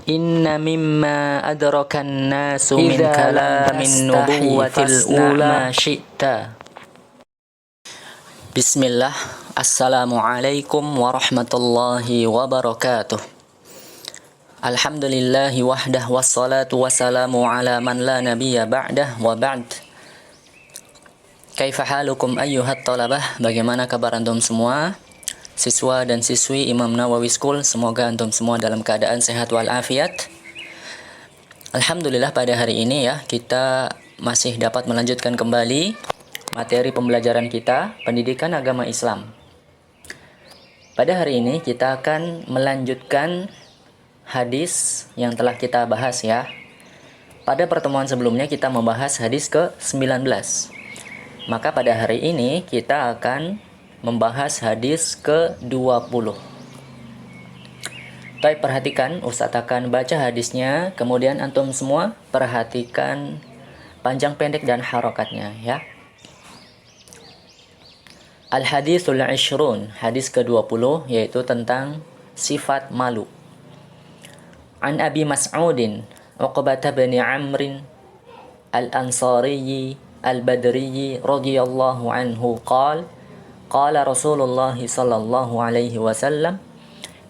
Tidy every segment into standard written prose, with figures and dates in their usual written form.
Inna mimma adrakan nasu min إذا لم kalamin تستحي nubuwatil فاصنع ula. ما شئت. Bismillah. Assalamualaikum warahmatullahi wabarakatuh. Alhamdulillahi wahdah wassalatu wassalamu ala man la nabiyya ba'dah wa ba'd. Kaifa halukum ayyuhat talabah? Bagaimana kabar antum semua? Siswa dan siswi Imam Nawawi School, semoga antum semua dalam keadaan sehat walafiat. Alhamdulillah pada hari ini ya, kita masih dapat melanjutkan kembali materi pembelajaran kita, pendidikan agama Islam. Pada hari ini kita akan melanjutkan hadis yang telah kita bahas ya. Pada pertemuan sebelumnya kita membahas hadis ke-19. Maka pada hari ini kita akan membahas hadis ke-20. Baik, perhatikan, Ustaz akan baca hadisnya, kemudian antum semua perhatikan panjang pendek dan harokatnya ya. Al-hadisul ishrun, hadis ke-20, yaitu tentang sifat malu. An Abi Mas'udin Uqbah bin Amrin al-Ansari al-Badri radhiyallahu anhu qala Rasulullah sallallahu alaihi wasallam,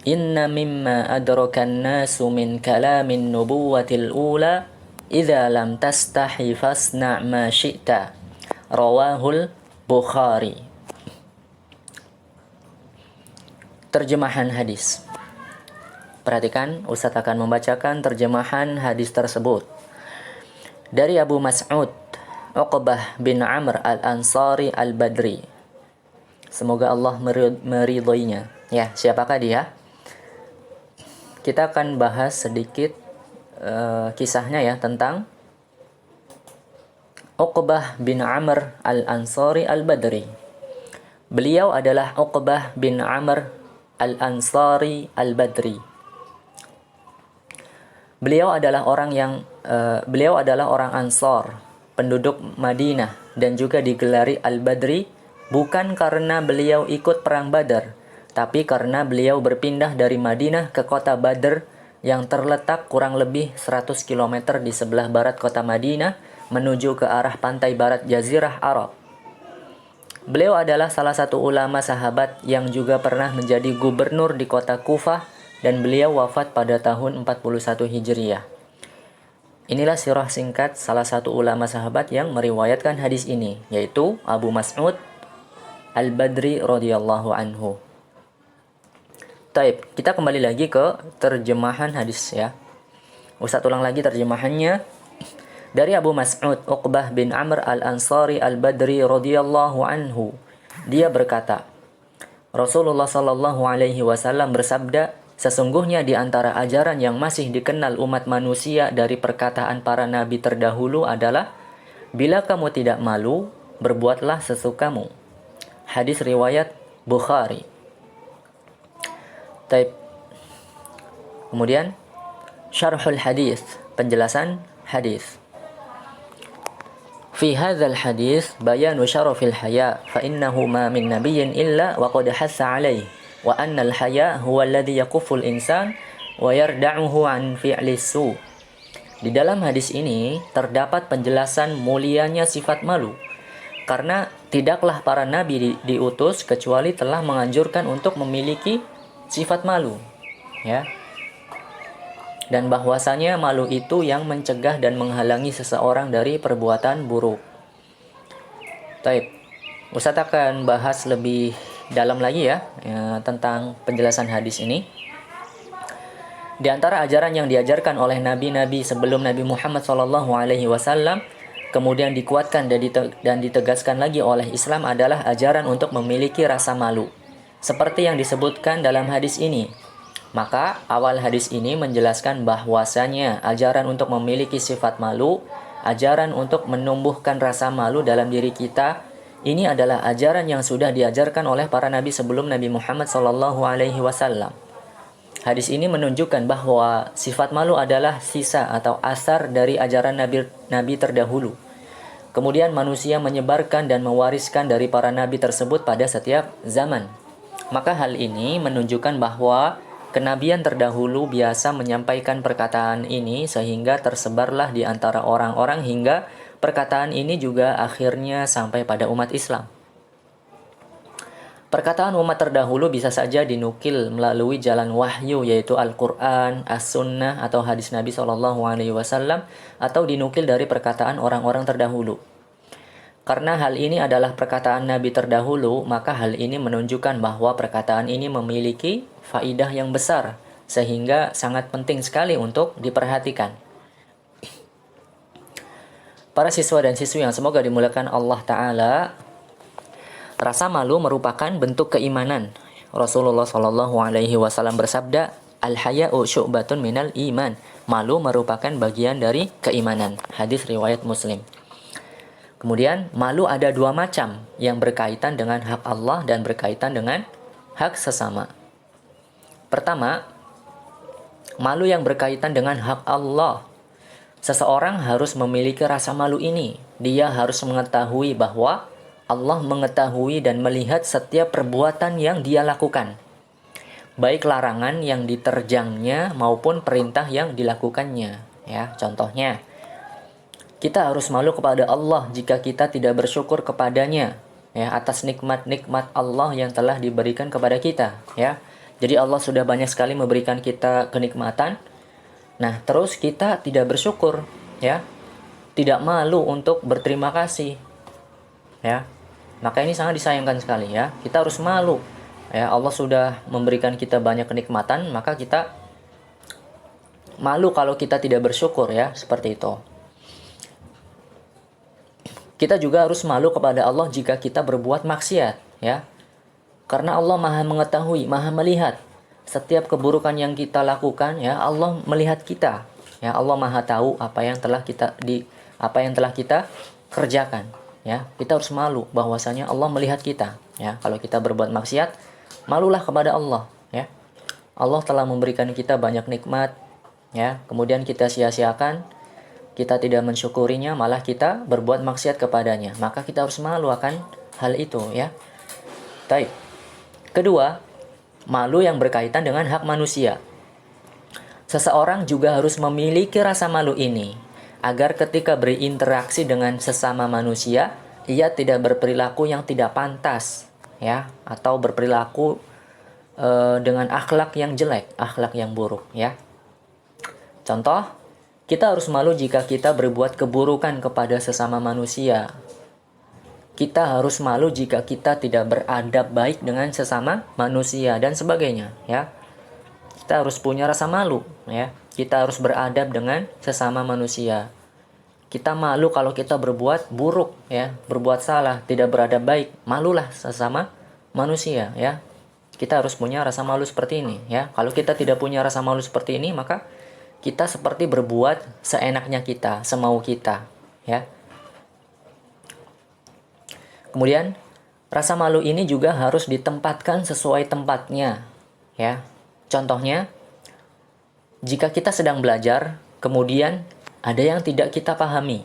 inna mimma adrakan nasu min kalamin nubuwatil ula idza lam tastahi fasna' ma syi'ta. Rawahul Bukhari. Terjemahan hadis. Perhatikan, Ustaz akan membacakan terjemahan hadis tersebut. Dari Abu Mas'ud Uqbah bin Amr al-Ansari al-Badri. Semoga Allah meridhoinya. Ya, siapakah dia? Kita akan bahas sedikit kisahnya ya, tentang Uqbah bin Amr al-Ansari al-Badri. Beliau adalah Uqbah bin Amr al-Ansari al-Badri. Beliau adalah orang Ansar, penduduk Madinah, dan juga digelari al-Badri bukan karena beliau ikut perang Badar, tapi karena beliau berpindah dari Madinah ke kota Badr yang terletak kurang lebih 100 km di sebelah barat kota Madinah menuju ke arah pantai barat Jazirah Arab. Beliau adalah salah satu ulama sahabat yang juga pernah menjadi gubernur di kota Kufah, dan beliau wafat pada tahun 41 Hijriah. Inilah sirah singkat salah satu ulama sahabat yang meriwayatkan hadis ini, yaitu Abu Mas'ud al-Badri radhiyallahu anhu. Taib, kita kembali lagi ke terjemahan hadis ya. Ustaz ulang lagi terjemahannya. Dari Abu Mas'ud Uqbah bin Amr al-Ansari al-Badri radhiyallahu anhu, dia berkata, Rasulullah sallallahu alaihi wasallam bersabda, sesungguhnya di antara ajaran yang masih dikenal umat manusia dari perkataan para nabi terdahulu adalah, bila kamu tidak malu, berbuatlah sesukamu. Hadis riwayat Bukhari. Taib. Kemudian syarhul hadis, penjelasan hadis. Fi hadzal hadis bayanu syarafil haya, fa innahu ma min nabiyyin illa wa qad hassa alaihi, wa anna al haya huwa alladhi yakufful insan wa yarda'uhu an fi'lis su. Di dalam hadis ini terdapat penjelasan mulianya sifat malu, karena tidaklah para nabi diutus kecuali telah menganjurkan untuk memiliki sifat malu ya, dan bahwasanya malu itu yang mencegah dan menghalangi seseorang dari perbuatan buruk. Baik, Ustaz akan bahas lebih dalam lagi ya, tentang penjelasan hadis ini. Di antara ajaran yang diajarkan oleh nabi-nabi sebelum Nabi Muhammad SAW, kemudian dikuatkan dan ditegaskan lagi oleh Islam adalah ajaran untuk memiliki rasa malu, seperti yang disebutkan dalam hadis ini. Maka awal hadis ini menjelaskan bahwasanya ajaran untuk memiliki sifat malu, ajaran untuk menumbuhkan rasa malu dalam diri kita, ini adalah ajaran yang sudah diajarkan oleh para nabi sebelum Nabi Muhammad SAW. Hadis ini menunjukkan bahwa sifat malu adalah sisa atau asar dari ajaran nabi terdahulu. Kemudian manusia menyebarkan dan mewariskan dari para nabi tersebut pada setiap zaman. Maka hal ini menunjukkan bahwa kenabian terdahulu biasa menyampaikan perkataan ini sehingga tersebarlah di antara orang-orang hingga perkataan ini juga akhirnya sampai pada umat Islam. Perkataan umat terdahulu bisa saja dinukil melalui jalan wahyu yaitu Al-Quran, As-Sunnah atau hadis Nabi SAW atau dinukil dari perkataan orang-orang terdahulu. Karena hal ini adalah perkataan Nabi terdahulu, maka hal ini menunjukkan bahwa perkataan ini memiliki faidah yang besar sehingga sangat penting sekali untuk diperhatikan. Para siswa dan siswi yang semoga dimuliakan Allah Ta'ala, rasa malu merupakan bentuk keimanan. Rasulullah SAW bersabda, Al-haya'u syu'batun minal iman. Malu merupakan bagian dari keimanan. Hadis riwayat Muslim. Kemudian, malu ada dua macam, yang berkaitan dengan hak Allah dan berkaitan dengan hak sesama. Pertama, malu yang berkaitan dengan hak Allah. Seseorang harus memiliki rasa malu ini. Dia harus mengetahui bahwa Allah mengetahui dan melihat setiap perbuatan yang dia lakukan, baik larangan yang diterjangnya maupun perintah yang dilakukannya. Ya, contohnya, kita harus malu kepada Allah jika kita tidak bersyukur kepadanya, ya, atas nikmat-nikmat Allah yang telah diberikan kepada kita. Ya, jadi Allah sudah banyak sekali memberikan kita kenikmatan. Nah, terus kita tidak bersyukur, ya, tidak malu untuk berterima kasih. Ya, maka ini sangat disayangkan sekali, ya. Kita harus malu, ya. Allah sudah memberikan kita banyak kenikmatan, maka kita malu kalau kita tidak bersyukur, ya, seperti itu. Kita juga harus malu kepada Allah jika kita berbuat maksiat, ya. Karena Allah Maha mengetahui, Maha melihat setiap keburukan yang kita lakukan, ya. Allah melihat kita, ya. Allah Maha tahu apa yang telah kita kerjakan. Ya, kita harus malu bahwasanya Allah melihat kita. Ya, kalau kita berbuat maksiat, malulah kepada Allah. Ya, Allah telah memberikan kita banyak nikmat. Ya, kemudian kita sia-siakan, kita tidak mensyukurinya, malah kita berbuat maksiat kepadanya. Maka kita harus malu akan hal itu. Ya, baik. Kedua, malu yang berkaitan dengan hak manusia. Seseorang juga harus memiliki rasa malu ini, agar ketika berinteraksi dengan sesama manusia, ia tidak berperilaku yang tidak pantas, ya, atau berperilaku dengan akhlak yang jelek, akhlak yang buruk, ya. Contoh, kita harus malu jika kita berbuat keburukan kepada sesama manusia. Kita harus malu jika kita tidak beradab baik dengan sesama manusia dan sebagainya, ya. Kita harus punya rasa malu, ya. Kita harus beradab dengan sesama manusia. Kita malu kalau kita berbuat buruk, ya, berbuat salah, tidak beradab baik. Malulah sesama manusia, ya. Kita harus punya rasa malu seperti ini, ya. Kalau kita tidak punya rasa malu seperti ini, maka kita seperti berbuat seenaknya kita, semau kita, ya. Kemudian, rasa malu ini juga harus ditempatkan sesuai tempatnya, ya. Contohnya, jika kita sedang belajar, kemudian ada yang tidak kita pahami,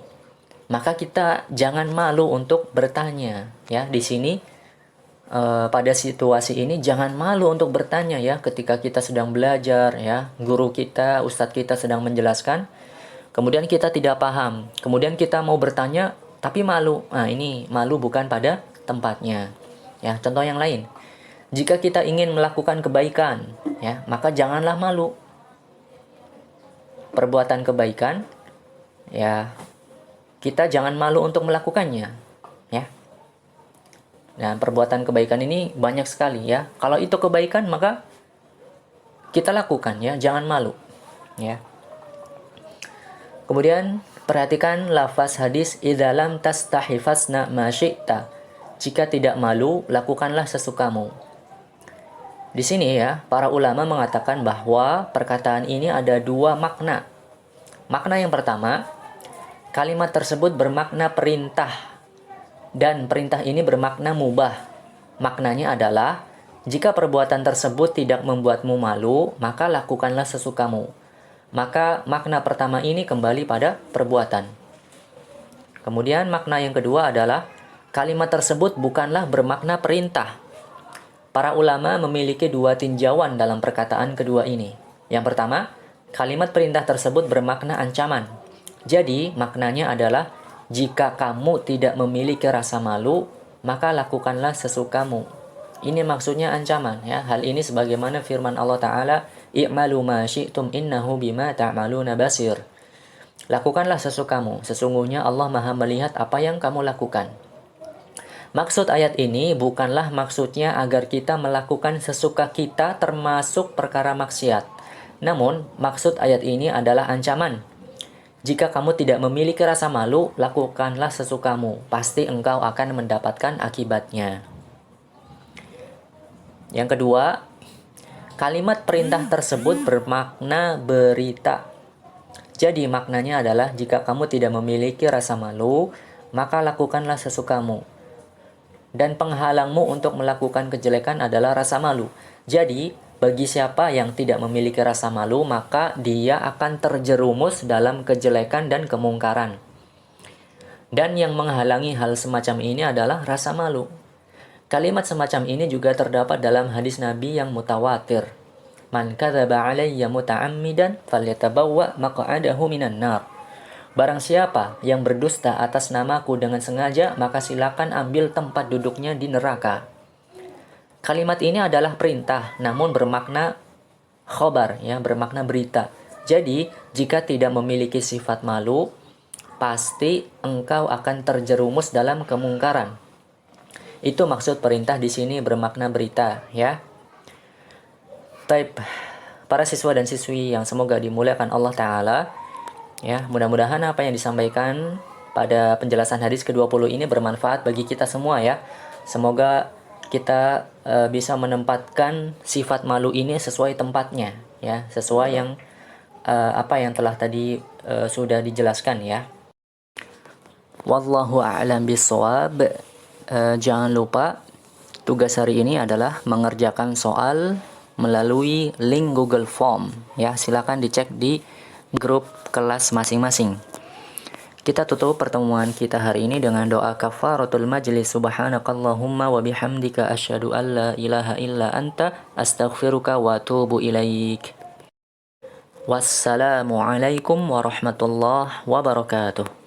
maka kita jangan malu untuk bertanya, ya. Di sini pada situasi ini jangan malu untuk bertanya, ya, ketika kita sedang belajar, ya, guru kita, ustadz kita sedang menjelaskan, kemudian kita tidak paham, kemudian kita mau bertanya tapi malu. Nah, ini malu bukan pada tempatnya, ya. Contoh yang lain, jika kita ingin melakukan kebaikan, ya, maka janganlah malu. Perbuatan kebaikan, ya, kita jangan malu untuk melakukannya, ya. Nah, perbuatan kebaikan ini banyak sekali, ya. Kalau itu kebaikan, maka kita lakukan, ya, jangan malu, ya. Kemudian perhatikan lafaz hadis, idza lam tastahi fasna ma syi'ta. Jika tidak malu, lakukanlah sesukamu. Di sini, ya, para ulama mengatakan bahwa perkataan ini ada dua makna. Makna yang pertama, kalimat tersebut bermakna perintah, dan perintah ini bermakna mubah. Maknanya adalah, jika perbuatan tersebut tidak membuatmu malu, maka lakukanlah sesukamu. Maka makna pertama ini kembali pada perbuatan. Kemudian makna yang kedua adalah, kalimat tersebut bukanlah bermakna perintah, Para ulama memiliki dua tinjauan dalam perkataan kedua ini. Yang pertama, kalimat perintah tersebut bermakna ancaman. Jadi, maknanya adalah jika kamu tidak memiliki rasa malu, maka lakukanlah sesukamu. Ini maksudnya ancaman ya. Hal ini sebagaimana firman Allah Ta'ala, "I'malu ma syi'tum innahu bima ta'maluna basir." Lakukanlah sesukamu, sesungguhnya Allah Maha melihat apa yang kamu lakukan. Maksud ayat ini bukanlah maksudnya agar kita melakukan sesuka kita termasuk perkara maksiat. Namun, maksud ayat ini adalah ancaman. Jika kamu tidak memiliki rasa malu, lakukanlah sesukamu. Pasti engkau akan mendapatkan akibatnya. Yang kedua, kalimat perintah tersebut bermakna berita. Jadi maknanya adalah jika kamu tidak memiliki rasa malu, maka lakukanlah sesukamu. Dan penghalangmu untuk melakukan kejelekan adalah rasa malu. Jadi, bagi siapa yang tidak memiliki rasa malu, maka dia akan terjerumus dalam kejelekan dan kemungkaran. Dan yang menghalangi hal semacam ini adalah rasa malu. Kalimat semacam ini juga terdapat dalam hadis Nabi yang mutawatir. Man kadzaba alayya muta'ammidan falyatabawwa maq'adahu minan nar. Barang siapa yang berdusta atas namaku dengan sengaja, maka silakan ambil tempat duduknya di neraka. Kalimat ini adalah perintah, namun bermakna khobar, ya, bermakna berita. Jadi, jika tidak memiliki sifat malu, pasti engkau akan terjerumus dalam kemungkaran. Itu maksud perintah di sini bermakna berita, ya. Taib, para siswa dan siswi yang semoga dimuliakan Allah Ta'ala, ya, mudah-mudahan apa yang disampaikan pada penjelasan hadis ke-20 ini bermanfaat bagi kita semua ya. Semoga kita bisa menempatkan sifat malu ini sesuai tempatnya ya, sesuai yang apa yang telah tadi sudah dijelaskan ya. Wallahu a'lam bishawab. Jangan lupa tugas hari ini adalah mengerjakan soal melalui link Google Form ya. Silakan dicek di grup kelas masing-masing. Kita tutup pertemuan kita hari ini dengan doa kafaratul majlis. Subhanakallahumma wa bihamdika asyhadu an la ilaha illa anta astaghfiruka wa atubu ilaik. Wassalamu alaikum warahmatullahi wabarakatuh.